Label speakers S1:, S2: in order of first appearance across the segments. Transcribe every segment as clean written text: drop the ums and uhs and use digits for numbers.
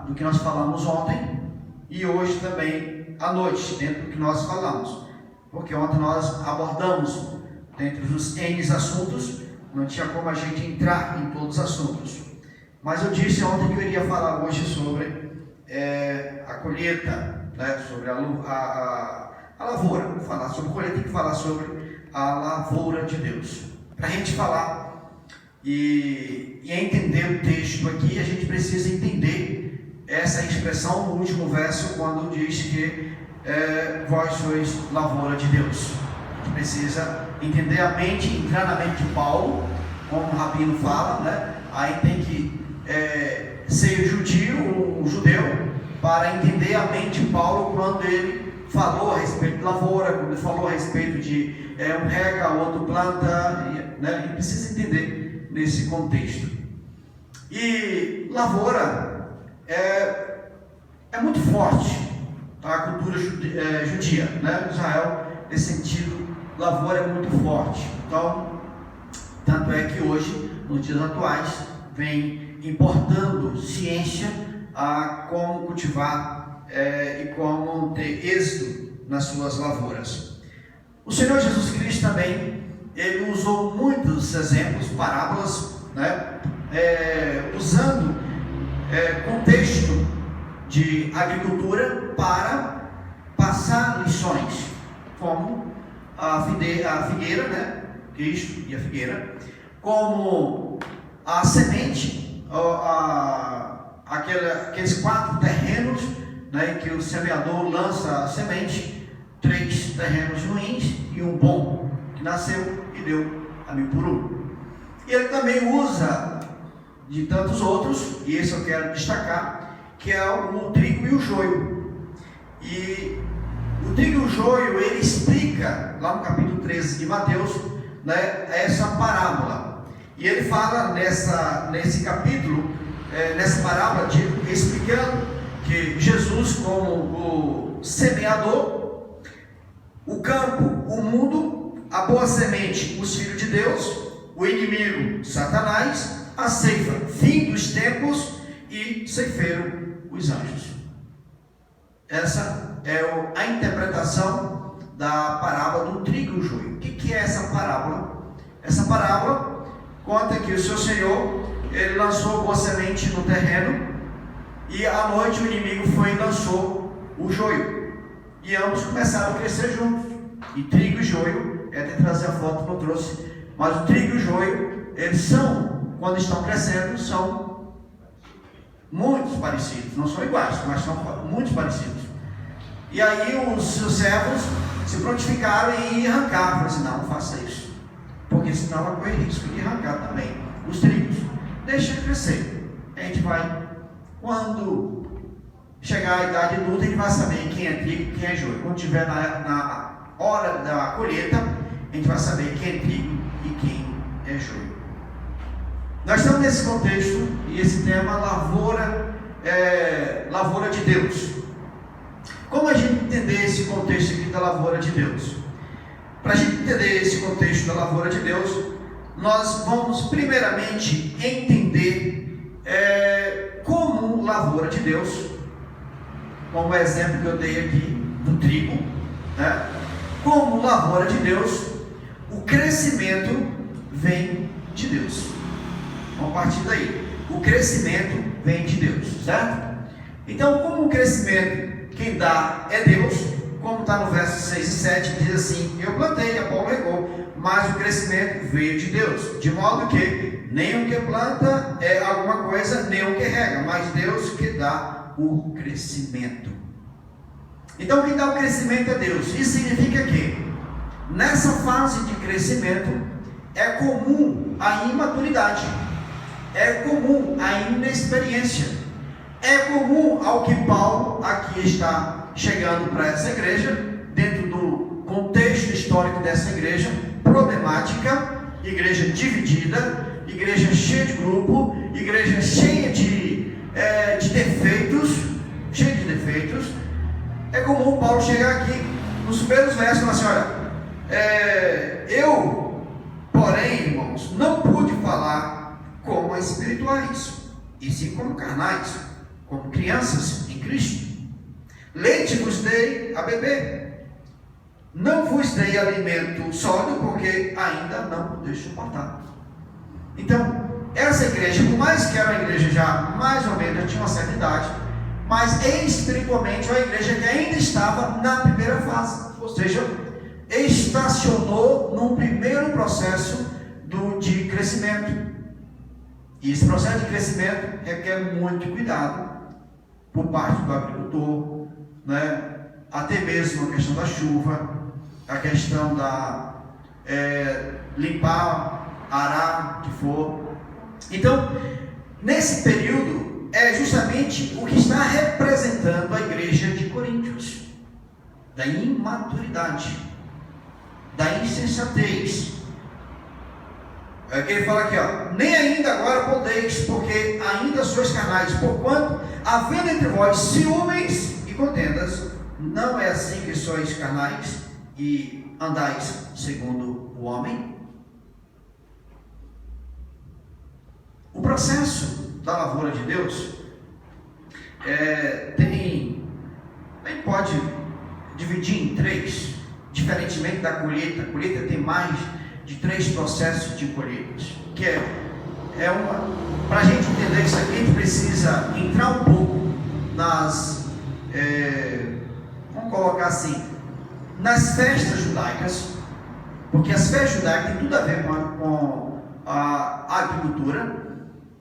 S1: do que nós falamos ontem e hoje também à noite, dentro do que nós falamos. Porque ontem nós abordamos, dentre os N assuntos, não tinha como a gente entrar em todos os assuntos. Mas eu disse ontem que eu iria falar hoje sobre a colheita, né, sobre a lavoura. Vou falar sobre colheita, tem que falar sobre a lavoura de Deus. Para a gente falar e entender o texto aqui, a gente precisa entender essa expressão no último verso, quando diz que vós sois lavoura de Deus. A gente precisa entender a mente, entrar na mente de Paulo, como o Rabino fala, né? Aí tem que ser judeu, para entender a mente de Paulo quando ele falou a respeito de lavoura, quando ele falou a respeito de um rega, o outro planta, né? Ele precisa entender nesse contexto. E lavoura é muito forte, tá? A cultura judia, né? Israel, nesse sentido, lavoura é muito forte. Então, tanto é que hoje, nos dias atuais, vem importando ciência a como cultivar e como ter êxito nas suas lavouras. O Senhor Jesus Cristo também, ele usou muitos exemplos, parábolas, né? Usando contexto de agricultura para passar lições, como a figueira, né? Cristo e a figueira, como a semente, aqueles 4 terrenos, né, que o semeador lança a semente, 3 terrenos ruins e um bom, que nasceu e deu a 1.000 por 1. E ele também usa de tantos outros, e esse eu quero destacar, que é o trigo e o joio. E o trigo e o joio, ele explica, lá no capítulo 13 de Mateus, né, essa parábola. E ele fala nesse capítulo, nessa parábola, explicando que Jesus, como o semeador, o campo, o mundo, a boa semente, os filhos de Deus, o inimigo, Satanás, a ceifa, fim dos tempos, e ceifeiro, os anjos. Essa é a interpretação da parábola do trigo e o joio. O que é essa parábola? Essa parábola conta que o seu Senhor, ele lançou boa semente no terreno, e à noite o inimigo foi e lançou o joio, e ambos começaram a crescer juntos. E trigo e joio, até trazer a foto que eu trouxe, mas o trigo e o joio, eles são, quando estão crescendo, são muito parecidos, não são iguais, mas são muito parecidos. E aí os seus servos se prontificaram em arrancar. Falaram assim: não faça isso, porque senão vai correr risco de arrancar também os trigos. Deixa ele crescer. A gente vai, quando chegar a idade adulta, a gente vai saber quem é trigo e quem é joio. Quando estiver na hora da colheita, a gente vai saber quem é trigo e quem é joio. Nós estamos nesse contexto, e esse tema, lavoura de Deus. Como a gente entender esse contexto aqui da lavoura de Deus? Para a gente entender esse contexto da lavoura de Deus, nós vamos primeiramente entender como lavoura de Deus, como o exemplo que eu dei aqui do trigo, né? Como lavoura de Deus, o crescimento vem de Deus. Então, a partir daí, o crescimento vem de Deus, certo? Então, como o crescimento, quem dá é Deus, como está no verso 6 e 7, diz assim: eu plantei, Apolo regou, mas o crescimento veio de Deus, de modo que nem o que planta é alguma coisa, nem o que rega, mas Deus que dá o crescimento. Então, quem dá o crescimento é Deus. Isso significa que nessa fase de crescimento é comum a imaturidade, é comum a inexperiência, é comum ao que Paulo aqui está chegando para essa igreja, dentro do contexto histórico dessa igreja, problemática, igreja dividida, igreja cheia de grupo, igreja cheia de defeitos. É comum Paulo chegar aqui nos primeiros versos e falar assim: olha, eu, porém, irmãos, não pude falar como espirituais, e sim como carnais, como crianças em Cristo. Leite vos dei a beber, não vos dei alimento sólido, porque ainda não podeis suportar. Então, essa igreja, por mais que era uma igreja já mais ou menos, já tinha uma certa idade, mas espiritualmente uma igreja que ainda estava na primeira fase, ou seja, estacionou num primeiro processo de crescimento. E esse processo de crescimento requer muito cuidado por parte do agricultor, né? Até mesmo a questão da chuva, a questão da limpar, arar, o que for. Então, nesse período, é justamente o que está representando a igreja de Coríntios, da imaturidade, da insensatez. É que ele fala aqui, ó, nem ainda agora podeis, porque ainda sois carnais, porquanto, havendo entre vós ciúmes e contendas, não é assim que sois carnais e andais segundo o homem? O processo da lavoura de Deus nem pode dividir em três, diferentemente da colheita. A colheita tem mais de 3 processos de colheitas, que para a gente entender isso aqui, a gente precisa entrar um pouco vamos colocar assim, nas festas judaicas, porque as festas judaicas têm tudo a ver com a agricultura,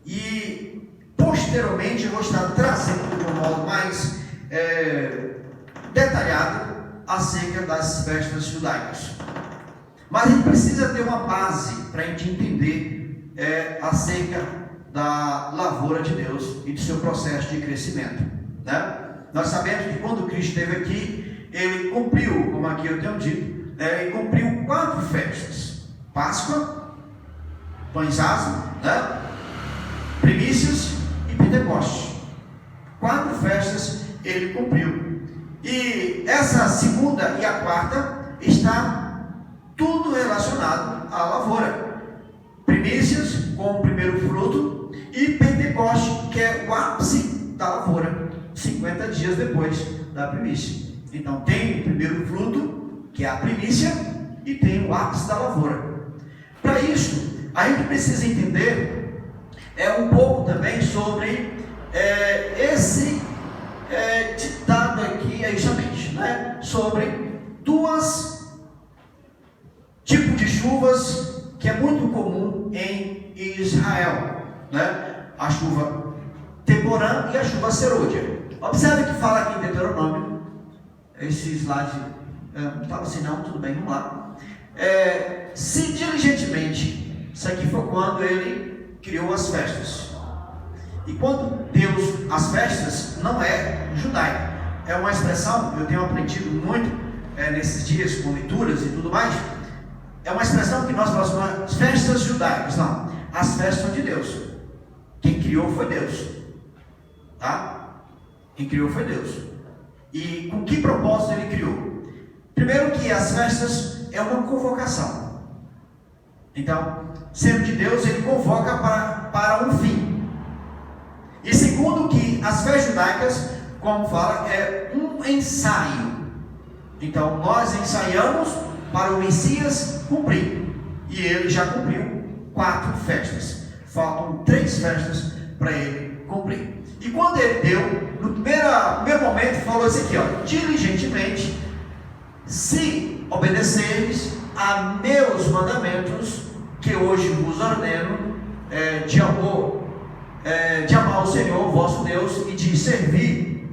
S1: e posteriormente eu vou estar trazendo de um modo mais detalhado acerca das festas judaicas. Mas a gente precisa ter uma base para a gente entender acerca da lavoura de Deus e do seu processo de crescimento, né? Nós sabemos que quando Cristo esteve aqui, ele cumpriu, como aqui eu tenho dito, ele cumpriu 4 festas: Páscoa, Pães Asmos, né? Primícias e Pentecostes. 4 festas ele cumpriu. E essa segunda e a quarta está tudo relacionado à lavoura. Primícias, com o primeiro fruto, e Pentecoste, que é o ápice da lavoura, 50 dias depois da primícia. Então tem o primeiro fruto, que é a primícia, e tem o ápice da lavoura. Para isso, a gente precisa entender um pouco também sobre esse ditado aqui, justamente, né? Sobre 2 tipos de chuvas que é muito comum em Israel, né? A chuva temporã e a chuva serôdia. Observe que fala aqui em Deuteronômio, esse slide não estava assim não, tudo bem, vamos lá. Se diligentemente, isso aqui foi quando ele criou as festas. E quando Deus, as festas não é judaica, é uma expressão, eu tenho aprendido muito nesses dias com leituras e tudo mais. É uma expressão que nós falamos, as festas judaicas. Não, as festas são de Deus. Quem criou foi Deus, tá? Quem criou foi Deus. E com que propósito ele criou? Primeiro, que as festas é uma convocação. Então, sendo de Deus, ele convoca para um fim. E segundo, que as festas judaicas, como fala, é um ensaio. Então, nós ensaiamos para o Messias cumprir. E ele já cumpriu 4 festas. Faltam 3 festas para ele cumprir. E quando ele deu, no primeiro momento, falou isso aqui, ó: diligentemente, se obedecerdes a meus mandamentos, que hoje vos ordeno, de amar o Senhor vosso Deus e de servir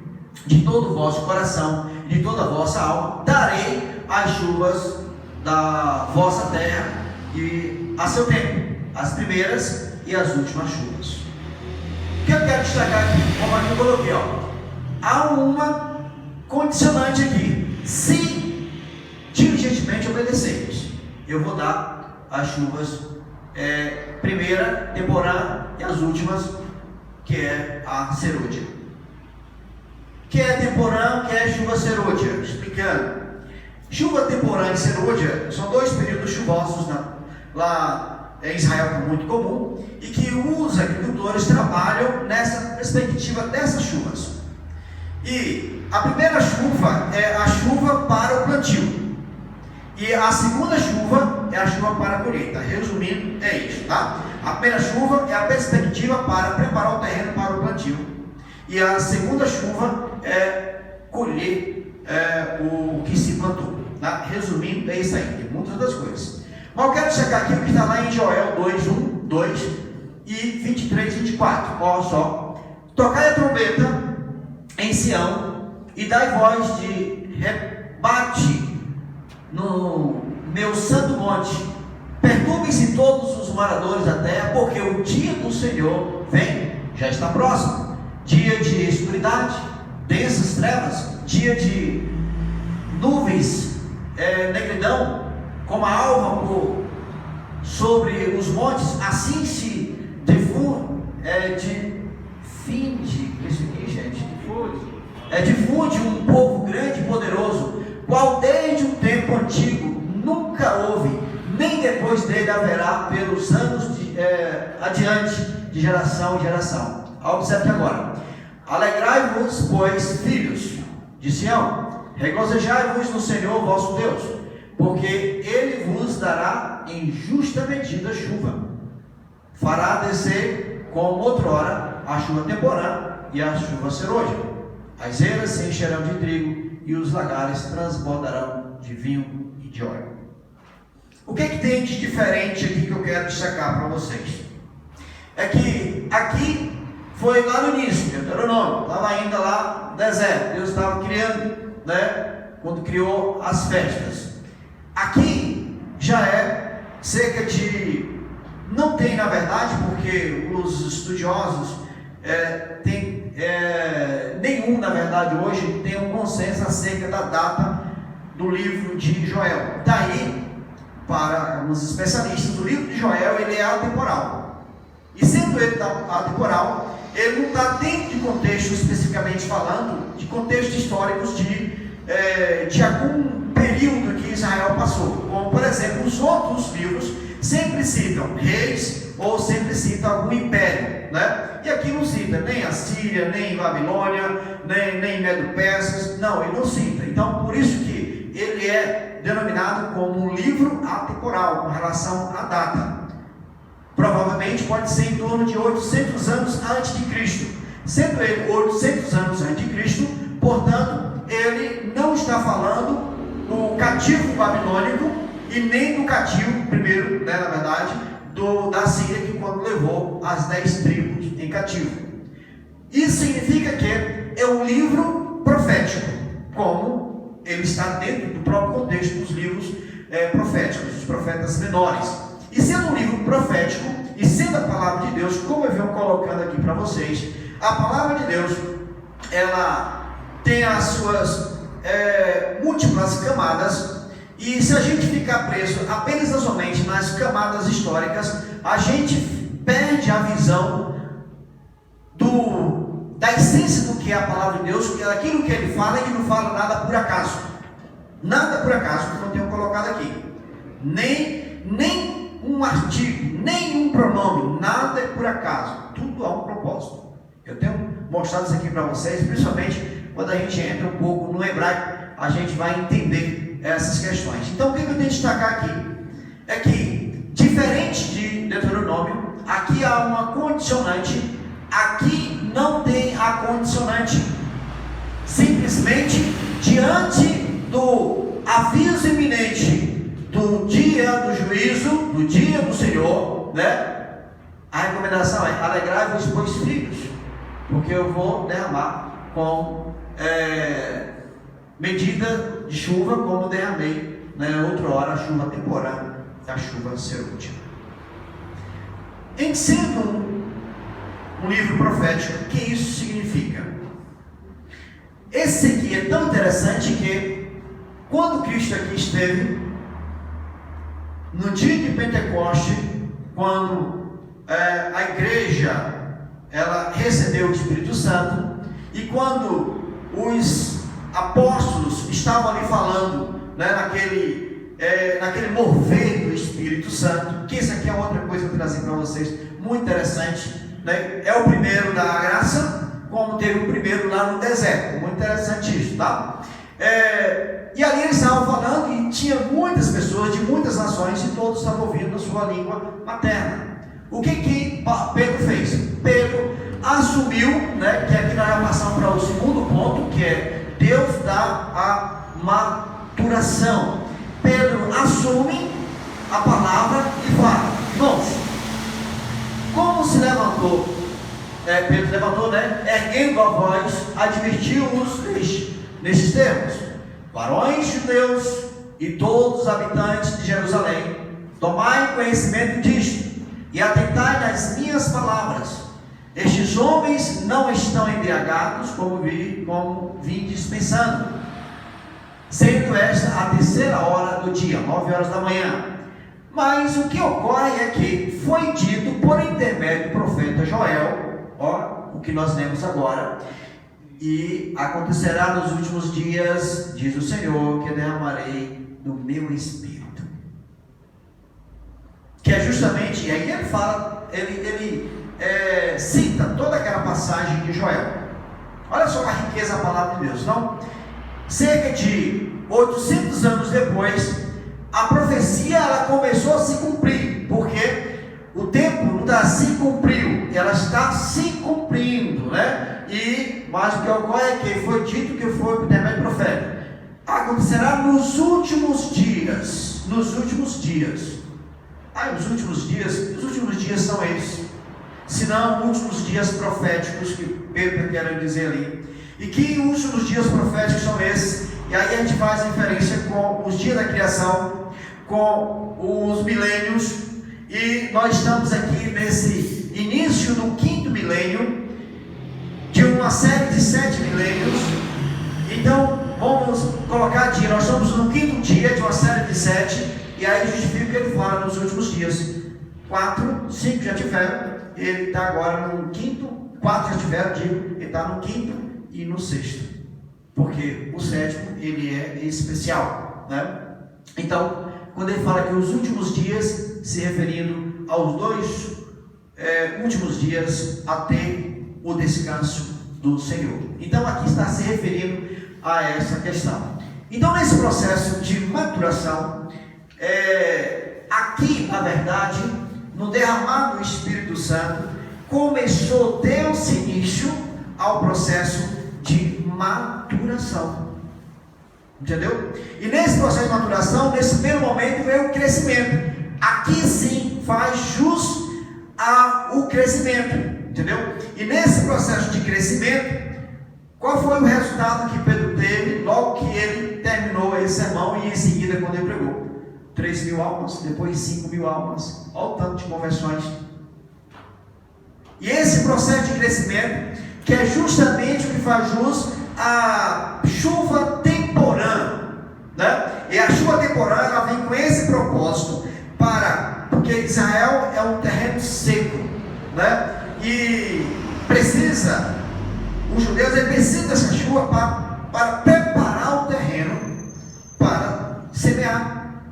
S1: de todo o vosso coração, de toda a vossa alma, darei as chuvas da vossa terra e a seu tempo, as primeiras e as últimas chuvas. O que eu quero destacar aqui, como aqui eu coloquei, ó, há uma condicionante aqui: se diligentemente obedecermos, eu vou dar as chuvas, primeira, temporã e as últimas, que é a serôdia. Que é temporã, que é chuva serôdia. Explicando. Chuva temporã e serôdia são 2 períodos chuvosos lá em Israel muito comum, e que os agricultores trabalham nessa perspectiva dessas chuvas. E a primeira chuva é a chuva para o plantio, e a segunda chuva é a chuva para a colheita. Resumindo, é isso, tá? A primeira chuva é a perspectiva para preparar o terreno para o plantio, e a segunda chuva é colher o que se plantou, tá? Resumindo, é isso aí, tem muitas outras coisas. Mas eu quero destacar aqui o que está lá em Joel 2, 1, 2 e 23, 24. Olha só: tocai a trombeta em Sião e dai voz de rebate no meu santo monte. Perturbem-se todos os moradores da terra, porque o dia do Senhor vem, já está próximo. Dia de escuridade, densas trevas, dia de nuvens, negridão, como a alva sobre os montes. Assim se difunde um povo grande e poderoso, qual desde um tempo antigo nunca houve, nem depois dele haverá pelos anos adiante, de geração em geração. Observe agora: alegrai-vos, pois, filhos de Sião, regozijai-vos no Senhor vosso Deus, porque Ele vos dará em justa medida chuva, fará descer como outrora a chuva temporã e a chuva serôdia. As eiras se encherão de trigo e os lagares transbordarão de vinho e de óleo. O que tem de diferente aqui que eu quero destacar para vocês? É que aqui foi lá no início, Deuteronômio, estava ainda lá no deserto, Deus estava criando, quando criou as festas. Aqui já é cerca de, não tem na verdade, porque os estudiosos nenhum na verdade hoje tem um consenso acerca da data do livro de Joel. Daí, para os especialistas, o livro de Joel ele é atemporal, e sendo ele atemporal, ele não está dentro de contexto, especificamente falando, de contextos históricos de algum período que Israel passou, como por exemplo os outros livros sempre citam reis ou sempre citam algum império, e aqui não cita nem a Síria, nem Babilônia, nem Medo-Persas, não, ele não cita. Então por isso que ele é denominado como um livro atemporal com relação à data. Provavelmente pode ser em torno de 800 anos antes de Cristo. Sendo ele 800 anos antes de Cristo, portanto, ele não está falando do cativo babilônico e nem do cativo, primeiro, na verdade, da Síria, que quando levou as 10 tribos em cativo. Isso significa que é um livro profético, como ele está dentro do próprio contexto dos livros proféticos, dos profetas menores. E sendo um livro profético, e sendo a palavra de Deus, como eu venho colocando aqui para vocês, a palavra de Deus, ela tem as suas múltiplas camadas, e se a gente ficar preso apenas e somente nas camadas históricas, a gente perde a visão da essência do que é a palavra de Deus, que é aquilo que ele fala, e que não fala nada por acaso. Nada por acaso, que eu tenho colocado aqui. Nem um artigo, nem um pronome, nada é por acaso. Tudo há um propósito. Eu tenho mostrado isso aqui para vocês, principalmente quando a gente entra um pouco no hebraico, a gente vai entender essas questões. Então o que eu tenho que destacar aqui é que, diferente de Deuteronômio, aqui há uma condicionante, aqui não tem a condicionante. Simplesmente, diante do aviso iminente do dia do juízo, do dia do Senhor, a recomendação é: alegrai-vos, pois, filhos, porque eu vou derramar com medida de chuva, como derramei outrora a chuva temporã e a chuva serôdia. Em sendo um livro profético, o que isso significa? Esse aqui é tão interessante que, quando Cristo aqui esteve, no dia de Pentecoste, quando a igreja ela recebeu o Espírito Santo, e quando os apóstolos estavam ali falando, naquele naquele mover do Espírito Santo, que isso aqui é outra coisa que eu trazer para vocês, muito interessante, né? É o primeiro da graça, como teve o primeiro lá no deserto, muito interessante isso, tá? E ali eles estavam falando e tinha muitas pessoas de muitas nações e todos estavam ouvindo a sua língua materna. O que Pedro fez? Pedro assumiu, né, que aqui nós já passamos para o segundo ponto, que é Deus dá a maturação. Pedro assume a palavra e fala: irmãos, como se levantou, Pedro levantou, né, erguendo a voz, advertiu-os nestes termos: varões judeus e todos os habitantes de Jerusalém, tomai conhecimento disto e atentai nas minhas palavras. Estes homens não estão embriagados, como vim dispensando, sendo esta a terceira hora do dia, 9 horas da manhã. Mas o que ocorre é que foi dito por intermédio do profeta Joel, o que nós lemos agora: e acontecerá nos últimos dias, diz o Senhor, que derramarei do meu Espírito. Que é justamente, e aí ele fala, ele cita toda aquela passagem de Joel. Olha só a riqueza da palavra de Deus, não? Cerca de 800 anos depois, a profecia ela começou a se cumprir, porque o tempo não está se cumpriu, ela está se cumprindo, né? Mas o que ocorre é que foi dito que foi por intermédio profeta. Acontecerá nos últimos dias. Nos últimos dias. Os últimos dias são esses. Se não, últimos dias proféticos, que Pedro quer dizer ali. E que últimos dias proféticos são esses? E aí a gente faz referência com os dias da criação, com os milênios, e nós estamos aqui nesse início do 5º milênio, de uma série de 7 milênios. Então, vamos colocar aqui, nós estamos no 5º dia de uma série de 7, e aí justifica que ele fala nos últimos dias. 4, 5 já tiveram, ele está agora no 5º, 4 já tiveram, ele está no 5º e no 6º, porque o 7º ele é especial, né? Então, quando ele fala que os últimos dias, se referindo aos 2 últimos dias até o descanso do Senhor. Então aqui está se referindo a essa questão. Então, nesse processo de maturação, aqui na verdade, no derramar do Espírito Santo, deu-se início ao processo de maturação. Entendeu? E nesse processo de maturação, nesse primeiro momento, veio o crescimento. Aqui sim faz jus ao crescimento. Entendeu? E nesse processo de crescimento, qual foi o resultado que Pedro teve logo que ele terminou esse sermão e em seguida quando ele pregou? 3.000 almas, depois 5.000 almas. Olha o tanto de conversões. E esse processo de crescimento, que é justamente o que faz jus à chuva temporã, né? E a chuva temporã, ela vem com esse propósito, porque Israel é um terreno seco, né? E os judeus precisam dessa chuva para preparar o terreno para semear.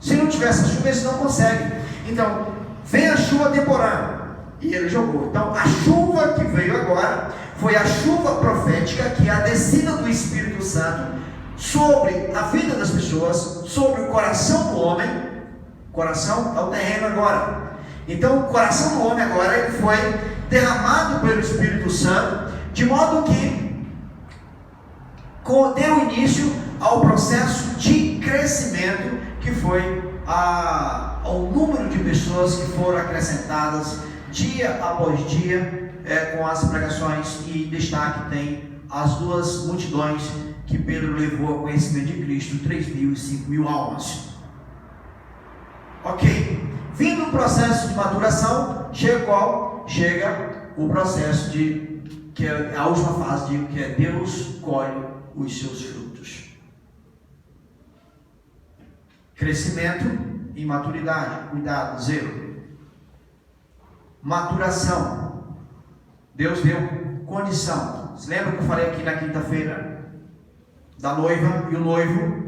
S1: Se não tiver essa chuva, eles não conseguem. Então, vem a chuva temporã, e ele jogou. Então, a chuva que veio agora foi a chuva profética, que é a descida do Espírito Santo sobre a vida das pessoas, sobre o coração do homem. Coração é o terreno agora. Então, o coração do homem agora ele foi derramado pelo Espírito Santo, de modo que deu início ao processo de crescimento, que foi ao número de pessoas que foram acrescentadas dia após dia, com as pregações, e destaque tem as 2 multidões que Pedro levou ao conhecimento de Cristo, 3.000 e 5.000 almas. Ok, vindo o processo de maturação, chega o processo que é a última fase, que é Deus colhe os seus frutos. Crescimento e maturidade, cuidado, zelo. Maturação, Deus deu condição. Se lembra que eu falei aqui na quinta-feira da noiva e o noivo?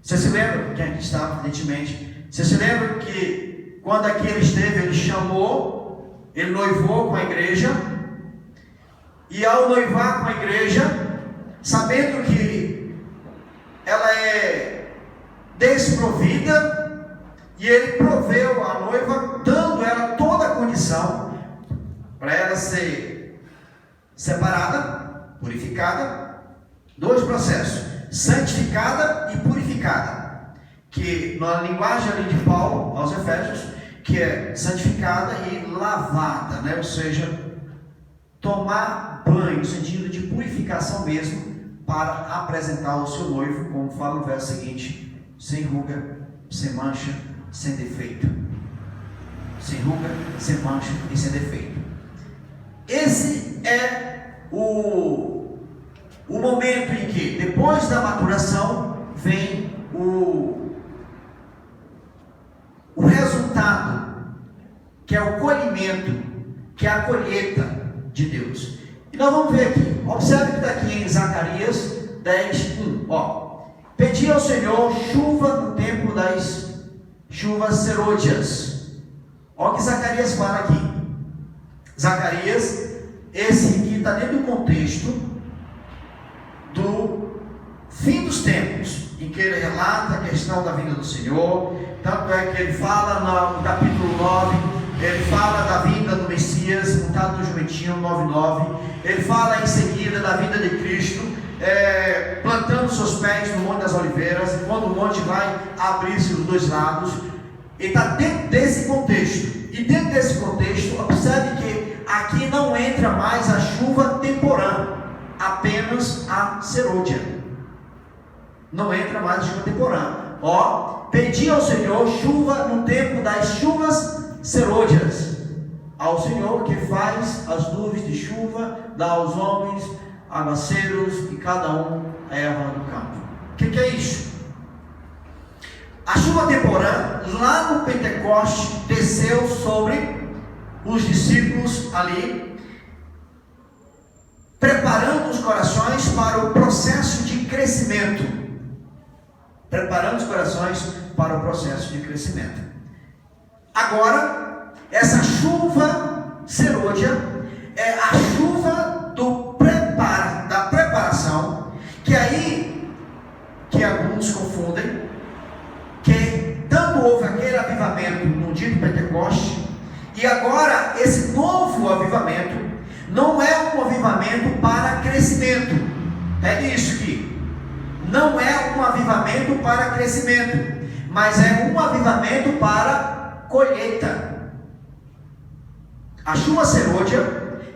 S1: Você se lembra, quem aqui estava, evidentemente, você se lembra que quando aqui ele esteve, ele chamou, ele noivou com a igreja, e ao noivar com a igreja, sabendo que ela é desprovida, e ele proveu a noiva, dando ela toda a condição para ela ser separada, purificada. Dois processos: santificada e purificada, que na linguagem ali de Paulo aos Efésios, que é santificada e lavada, né? Ou seja, tomar banho, no sentido de purificação mesmo, para apresentar o seu noivo, como fala o verso seguinte: sem ruga, sem mancha, sem defeito. Sem ruga, sem mancha e sem defeito. Esse é o momento em que, depois da maturação, vem o resultado, que é o colhimento, que é a colheita de Deus. E nós vamos ver aqui, observe que está aqui em Zacarias 10:1, pedi ao Senhor chuva no tempo das chuvas serôdias. Olha o que Zacarias fala aqui. Zacarias, esse aqui está dentro do contexto do fim dos tempos, em que ele relata a questão da vinda do Senhor. Tanto é que ele fala no capítulo 9, ele fala da vinda do Messias, montado no jumentinho, 9:9. Ele fala em seguida da vinda de Cristo, plantando seus pés no Monte das Oliveiras, e quando o monte vai abrir-se dos dois lados. Ele está dentro desse contexto. E dentro desse contexto, observe que aqui não entra mais a chuva temporã, apenas a serôdia. Não entra mais a chuva temporã. Pedi ao Senhor chuva no tempo das chuvas serôdias. Ao Senhor que faz as nuvens de chuva, dá aos homens aguaceiros e cada um a erva do campo. O que é isso? A chuva temporã, lá no Pentecoste, desceu sobre os discípulos ali, preparando os corações para o processo de crescimento. Preparando os corações para o processo de crescimento. Agora, essa chuva serôdia é a chuva da preparação, que alguns confundem, que tanto houve aquele avivamento no dia do Pentecoste, e agora esse novo avivamento não é um avivamento para crescimento. Pegue isso aqui. Não é um avivamento para crescimento, mas é um avivamento para colheita. A chuva serôdia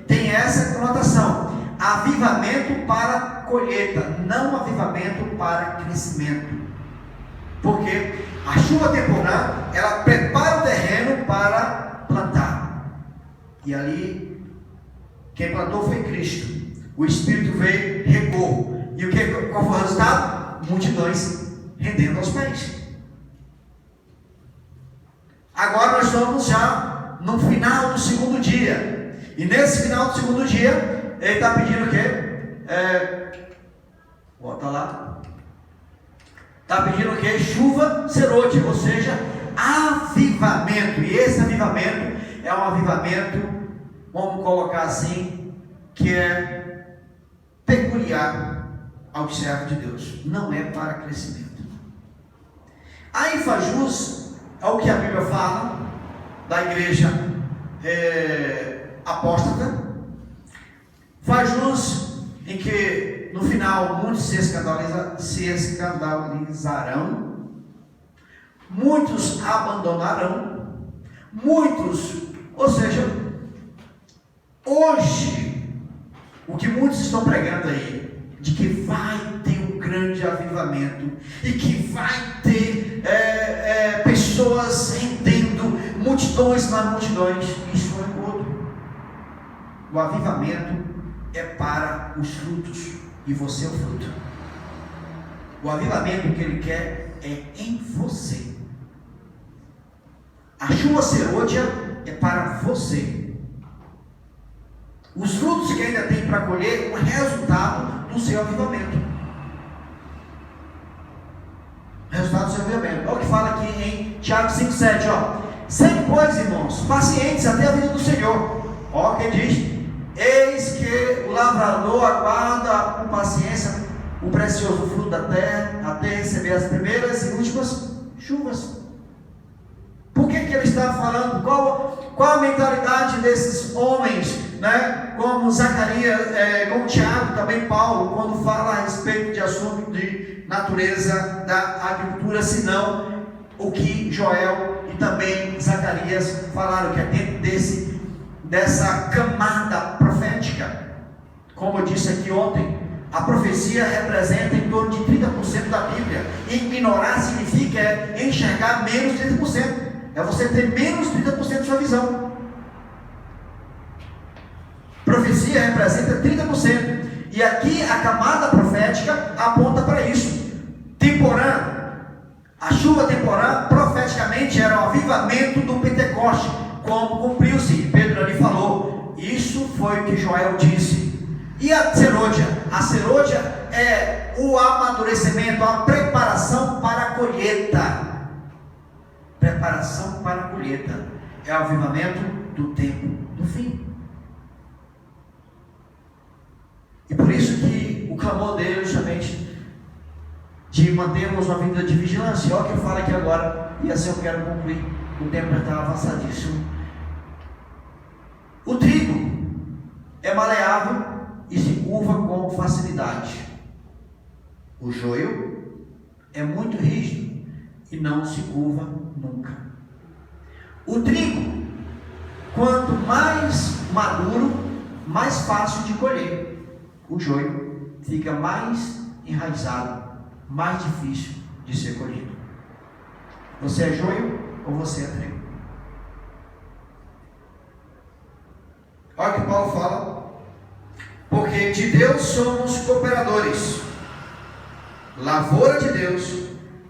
S1: tem essa conotação: avivamento para colheita, não avivamento para crescimento. Porque a chuva temporã, ela prepara o terreno para plantar. E ali, quem plantou foi Cristo. O Espírito veio, regou. E qual foi o resultado? Multidões rendendo aos pés. Agora nós estamos já no final do segundo dia. E nesse final do segundo dia, ele está pedindo o quê? Volta lá. Está pedindo o quê? Chuva serôdia, ou seja, avivamento. E esse avivamento é um avivamento, vamos colocar assim, que é peculiar ao servo de Deus. Não é para crescimento. A ênfase é o que a Bíblia fala da igreja apóstata. Faz jus em que no final muitos se escandalizarão, muitos abandonarão, ou seja, hoje o que muitos estão pregando aí, de que vai ter um grande avivamento e que vai ter pessoas rendendo, multidões nas multidões, isso é engodo. O avivamento é para os frutos, e você é o fruto. O avivamento que ele quer é em você. A chuva serôdia é para você. Os frutos que ainda tem para colher, o resultado do seu avivamento. resultado do seu avivamento. Olha o que fala aqui em Tiago 5,7, ó. Sede, pois, irmãos, pacientes até a vida do Senhor. Ó, que diz: eis que o lavrador aguarda com paciência o precioso fruto da terra, até receber as primeiras e últimas chuvas. Por que ele está falando? Qual a mentalidade desses homens, né? Como Zacarias, como Tiago, também Paulo, quando fala a respeito de assunto de natureza da agricultura, senão o que Joel e também Zacarias falaram, que é dentro dessa camada profética. Como eu disse aqui ontem, a profecia representa em torno de 30% da Bíblia. Ignorar significa enxergar menos de 30%. É você ter menos 30% da sua visão. Profecia representa 30%. E aqui a camada profética aponta para isso. Temporã, a chuva temporã profeticamente era o avivamento do Pentecoste, como cumpriu-se. Pedro ali falou. Isso foi o que Joel disse. E a serôdia? A serôdia é o amadurecimento, a preparação para a colheita. Preparação para a colheita. É o avivamento do tempo do fim. E por isso que o clamor dele, justamente, de mantermos uma vida de vigilância. Olha o que eu falo aqui agora, e assim eu quero concluir. O tempo já está avançadíssimo. O trigo é maleável e se curva com facilidade. O joio é muito rígido e não se curva nunca. O trigo, quanto mais maduro, mais fácil de colher. O joio fica mais enraizado, mais difícil de ser colhido. Você é joio ou você é trigo? Olha o que Paulo fala. Porque de Deus somos cooperadores. Lavoura de Deus,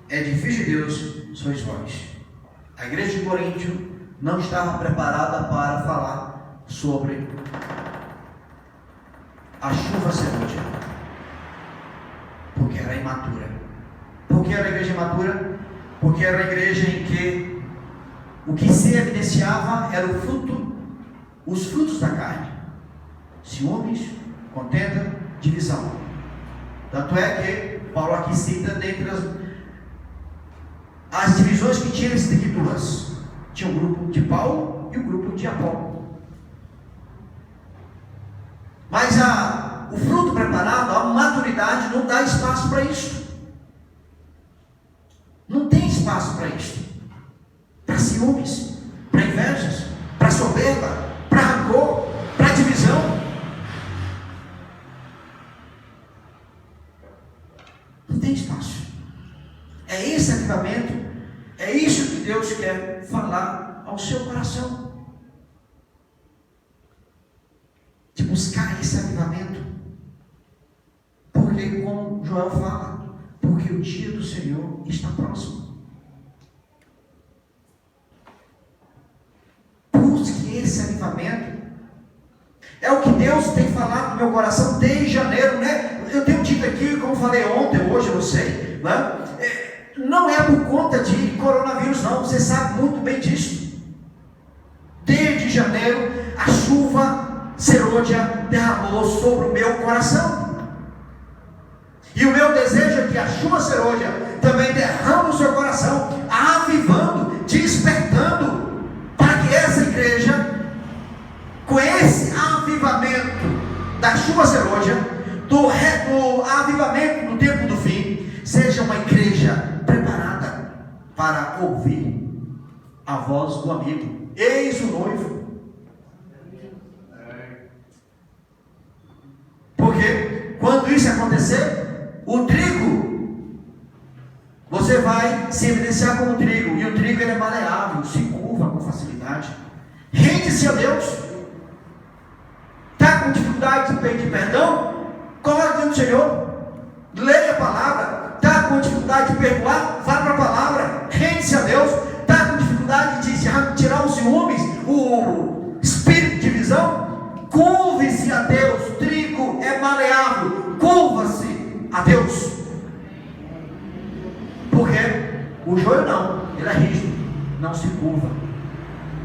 S1: edifício de Deus, sois vós. A igreja de Coríntio não estava preparada para falar sobre a chuva serôdia, porque era imatura. Por que era a igreja imatura? Porque era a igreja em que o que se evidenciava era os frutos da carne: ciúmes, contenda, divisão. Tanto é que Paulo aqui cita dentre as divisões que tinha as escrituras. Tinha o grupo de Paulo e o grupo de Apolo. Mas o fruto preparado, a maturidade, não dá espaço para isso. Não tem espaço para isso. Para ciúmes, para invejas, para soberba, para rancor, para divisão. Não tem espaço. É esse avivamento, é isso que Deus quer falar ao seu coração. De buscar esse avivamento. Porque, como Joel fala, porque o dia do Senhor está próximo. Busque esse avivamento. É o que Deus tem falado no meu coração desde janeiro, né? Eu tenho dito aqui, como falei ontem, hoje eu não sei, né? Não é por conta de coronavírus, não. Você sabe muito bem disso. Desde janeiro, a chuva serôdia derramou sobre o meu coração. E o meu desejo é que a chuva serôdia também derrame o seu coração, avivando, despertando, para que essa igreja, com esse avivamento da chuva serôdia, do avivamento do tempo do fim, seja uma igreja preparada para ouvir a voz do amigo. Eis o noivo. Porque quando isso acontecer, o trigo, você vai se evidenciar como trigo, e o trigo ele é maleável, se curva com facilidade. Rende-se a Deus. Está com dificuldade de pedir perdão? Coloque diante do Senhor, leia a palavra. Está com dificuldade de perdoar? Vá para a palavra, rende-se a Deus. Está com dificuldade de tirar os ciúmes, o espírito de divisão? Curve-se a Deus. O trigo é maleável, curva-se a Deus. Por quê? O joio não, ele é rígido, não se curva.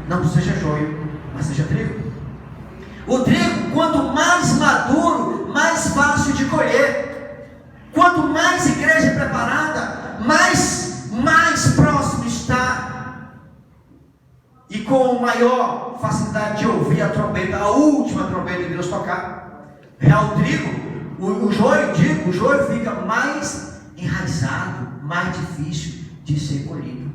S1: Não seja joio, mas seja trigo. O trigo, quanto mais maduro, mais fácil de colher. Quanto mais igreja preparada, mais próximo está. E com maior facilidade de ouvir a trombeta, a última trombeta de Deus tocar. Já o trigo, o joio fica mais enraizado, mais difícil de ser colhido.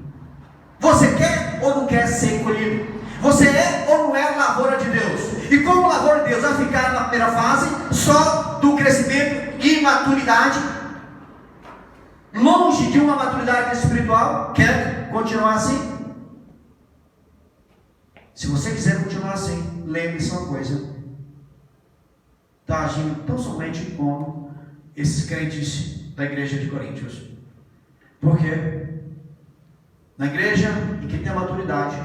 S1: Você quer ou não quer ser colhido? Você é ou não é lavoura de Deus? E como lavoura de Deus vai ficar na primeira fase só do crescimento e maturidade, longe de uma maturidade espiritual? Quer continuar assim? Se você quiser continuar assim, lembre-se uma coisa: está agindo tão somente como esses crentes da igreja de Coríntios. Porque na igreja em que tem a maturidade,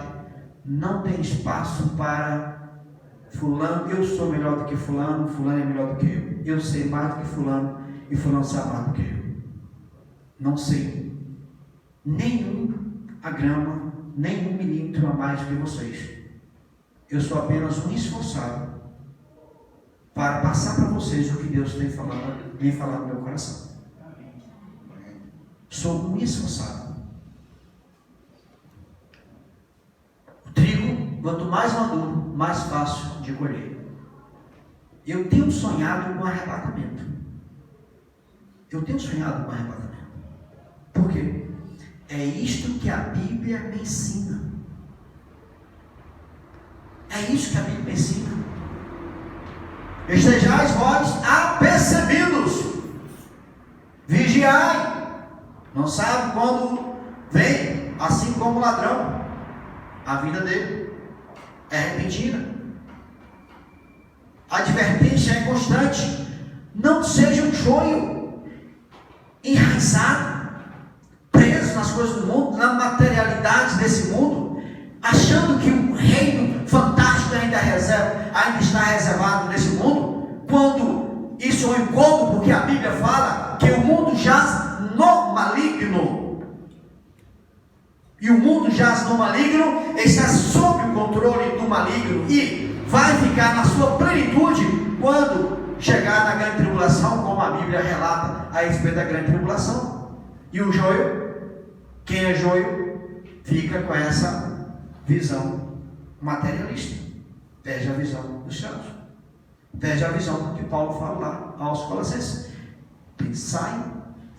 S1: não tem espaço para fulano, eu sou melhor do que fulano, fulano é melhor do que eu sei mais do que fulano, e fulano sabe mais do que eu. Não sei nenhum grama, nem 1 milímetro a mais do que vocês. Eu sou apenas um esforçado para passar para vocês o que Deus tem falado no meu coração. Sou um esforçado. O trigo, quanto mais maduro, mais fácil de colher. Eu tenho sonhado com arrebatamento. Por quê? É isto que a Bíblia me ensina. É isso que a Bíblia me ensina. Estejais vós apercebidos, vigiai. Não sabe quando vem, assim como o ladrão. A vida dele é repentina. A advertência é constante. Não seja um joio enraizado, preso nas coisas do mundo, na materialidade desse mundo, achando que o reino fantástico ainda está reservado nesse mundo, quando isso é um encontro, porque a Bíblia fala que o mundo jaz no maligno. E o mundo jaz no maligno, está sob o controle do maligno e vai ficar na sua plenitude quando chegar na grande tribulação, como a Bíblia relata a respeito da grande tribulação. E o joio, quem é joio, fica com essa visão materialista, perde a visão dos céus, perde a visão que Paulo fala lá aos Colossenses: pensai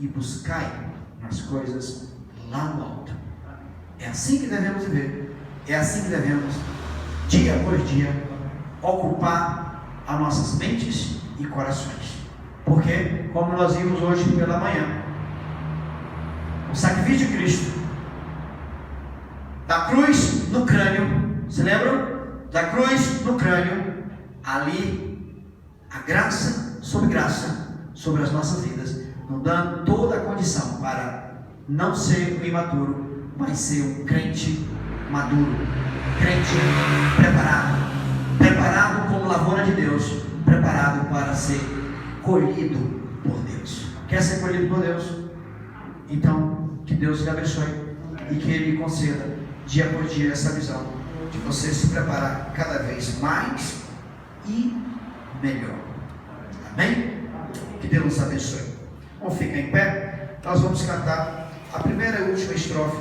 S1: e buscai nas coisas lá no alto. É assim que devemos viver, é assim que devemos, dia após dia, ocupar as nossas mentes e corações. Porque, como nós vimos hoje pela manhã, o sacrifício de Cristo, da cruz no crânio, se lembram? Da cruz no crânio, ali, a graça sobre as nossas vidas, nos dando toda a condição para não ser um imaturo, mas ser um crente maduro, crente preparado como lavoura de Deus, preparado para ser colhido por Deus. Quer ser colhido por Deus? Então, que Deus lhe abençoe e que Ele conceda dia por dia essa visão de você se preparar cada vez mais e melhor. Amém? Que Deus nos abençoe. Vamos ficar em pé? Nós vamos cantar a primeira e última estrofe